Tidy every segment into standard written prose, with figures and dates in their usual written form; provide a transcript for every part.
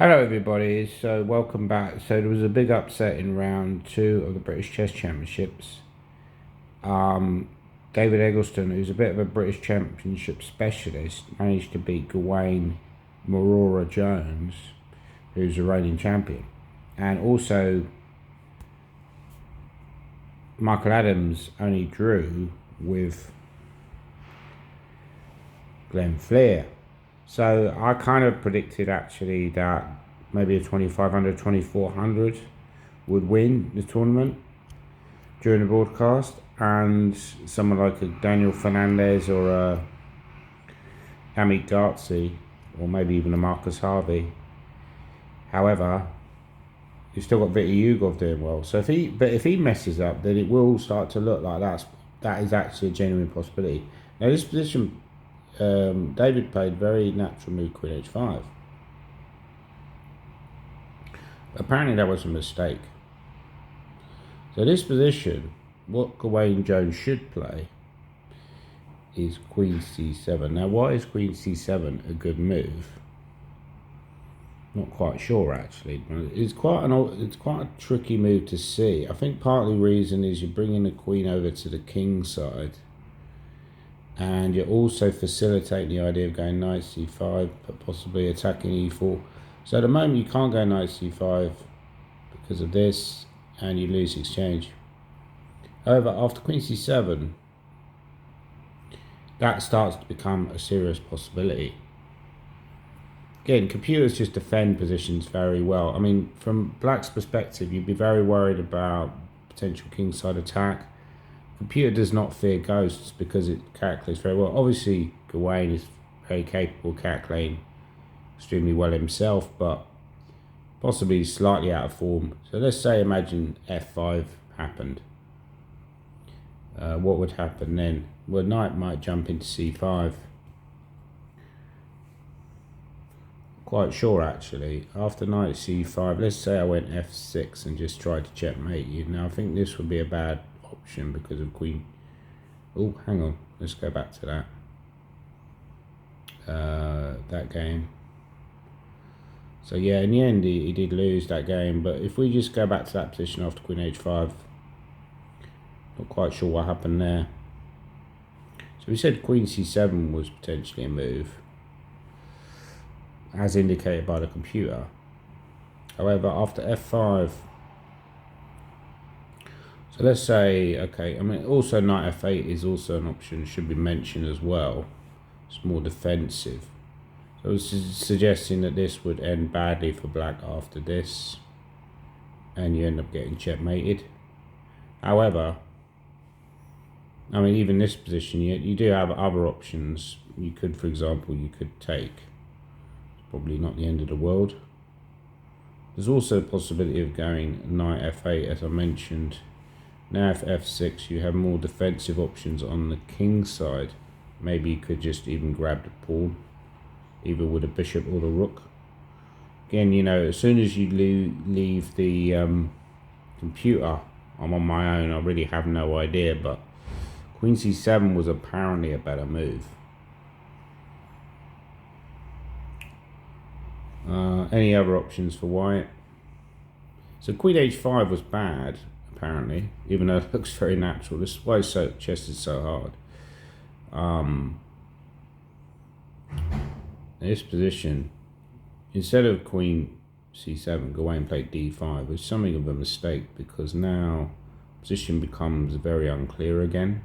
Hello everybody, so welcome back. So there was a big upset in round 2 of the British Chess Championships. David Eggleston, who's a bit of a British Championship specialist, managed to beat Gawain Morora Jones, who's a reigning champion. And also Michael Adams only drew with Glenn Fleer. So I kind of predicted actually that maybe a 2500, 2400 would win the tournament during the broadcast, and someone like a Daniel Fernandez or a Amit Dartsy or maybe even a Marcus Harvey. However, you've still got Viti Yugov doing well. So if he messes up, then it will start to look like that is actually a genuine possibility. Now this position, David played very natural move Queen H5. Apparently that was a mistake. So this position, what Gawain Jones should play is Queen C7. Now why is Queen C7 a good move? Not quite sure actually. It's quite a tricky move to see. I think partly the reason is you're bringing the queen over to the king side, and you're also facilitating the idea of going knight c5, but possibly attacking e4. So at the moment you can't go knight c5 because of this, and you lose exchange. However, after queen c7, that starts to become a serious possibility. Again, computers just defend positions very well. I mean, from black's perspective, you'd be very worried about potential kingside attack. Computer does not fear ghosts because it calculates very well. Obviously, Gawain is very capable of calculating extremely well himself, but possibly slightly out of form. So let's say, imagine f5 happened. What would happen then? Well, knight might jump into c5. Quite sure actually. After knight c5, let's say I went f6 and just tried to checkmate you. Now I think this would be a bad option because of queen. Oh, hang on, let's go back to that game. So yeah, in the end he did lose that game, but if we just go back to that position after queen h5, not quite sure what happened there. So we said queen c7 was potentially a move, as indicated by the computer. However, after f5, so let's say, okay, I mean, also knight f8 is also an option, should be mentioned as well. It's more defensive. So it's suggesting that this would end badly for black after this, and you end up getting checkmated. However, I mean, even this position, you do have other options. You could, for example, you could take. Probably not the end of the world. There's also a possibility of going knight f8, as I mentioned. Now if f6, you have more defensive options on the king side. Maybe you could just even grab the pawn, either with a bishop or the rook. Again, you know, as soon as you leave the computer, I'm on my own. I really have no idea, but queen c7 was apparently a better move. Any other options for white? So queen h5 was bad, apparently, even though it looks very natural. This is why chess is so hard. This position, instead of queen c7, Gawain played d5, which is something of a mistake because now position becomes very unclear again.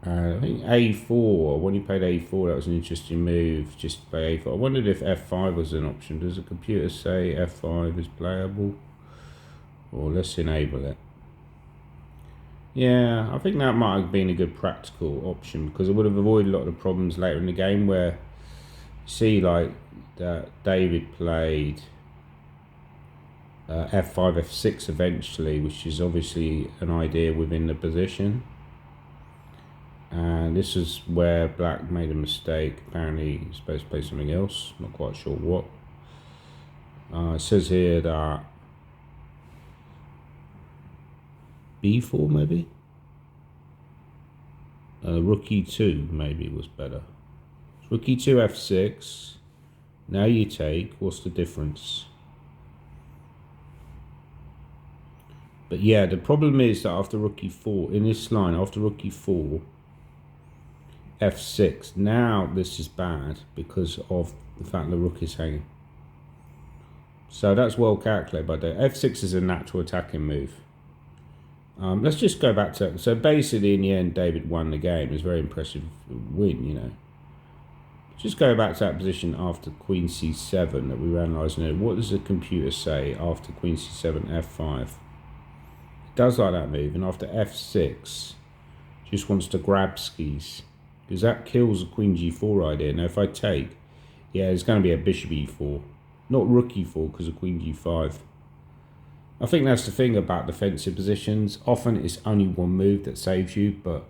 I think a4, when he played a4, that was an interesting move, just to play a4. I wondered if f5 was an option. Does the computer say f5 is playable? Or let's enable it. Yeah, I think that might have been a good practical option because it would have avoided a lot of the problems later in the game where you see like that David played f5, f6 eventually, which is obviously an idea within the position. And this is where black made a mistake. Apparently he's supposed to play something else, not quite sure what. It says here that b4 maybe? Rook e2 maybe was better. Rook e2 f6, Now you take. What's the difference? But yeah, the problem is that after rook e4, in this line, after rook e4, f6, now this is bad because of the fact the rook is hanging. So that's well calculated by David. f6 is a natural attacking move. Let's just go back to... So basically, in the end, David won the game. It was a very impressive win, you know. Just go back to that position after queen c7 that we were analysing. What does the computer say after queen c7, f5? It does like that move. And after f6, just wants to grab skis. Because that kills the queen g4 idea. Now, if I take... Yeah, there's going to be a bishop e4. Not rook e4 because of queen g5. I think that's the thing about defensive positions. Often it's only one move that saves you, but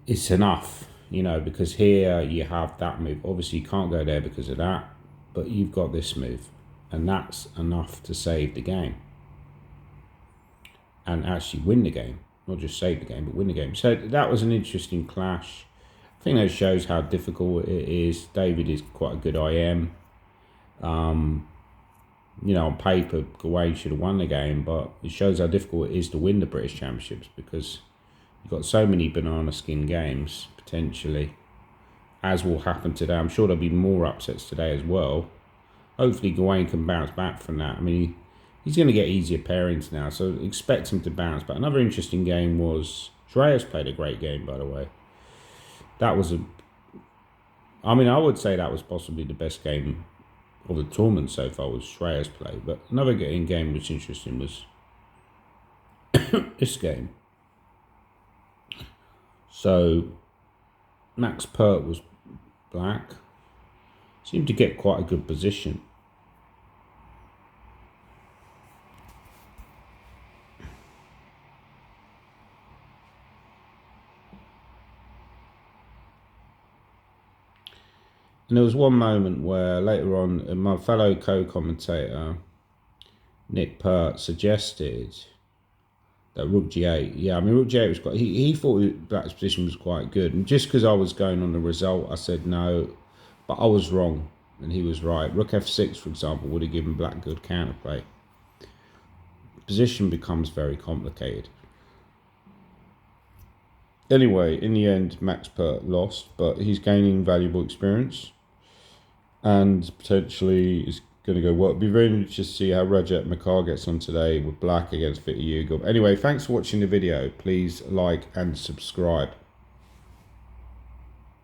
it's enough, you know, because here you have that move. Obviously you can't go there because of that, but you've got this move, and that's enough to save the game. And actually win the game. Not just save the game, but win the game. So that was an interesting clash. I think that shows how difficult it is. David is quite a good IM. You know, on paper, Gawain should have won the game, but it shows how difficult it is to win the British Championships because you've got so many banana skin games, potentially, as will happen today. I'm sure there'll be more upsets today as well. Hopefully, Gawain can bounce back from that. I mean, he's going to get easier pairings now, so expect him to bounce. But another interesting game was... Shreyas played a great game, by the way. That was a... I mean, I would say that was possibly the best game of the tournament so far was Shreyas play. But another game which interesting was this game. So Max Pert was black. Seemed to get quite a good position. And there was one moment where later on, my fellow co-commentator, Nick Pert, suggested that rook g8. Yeah, I mean, rook g8 was quite... He thought Black's position was quite good. And just because I was going on the result, I said no. But I was wrong, and he was right. Rook f6, for example, would have given Black good counterplay. Position becomes very complicated. Anyway, in the end, Max Pert lost, but he's gaining valuable experience. And potentially is going to go well. It'll be very interesting to see how Rajat Makar gets on today with Black against Vita Yugo. Anyway, thanks for watching the video. Please like and subscribe.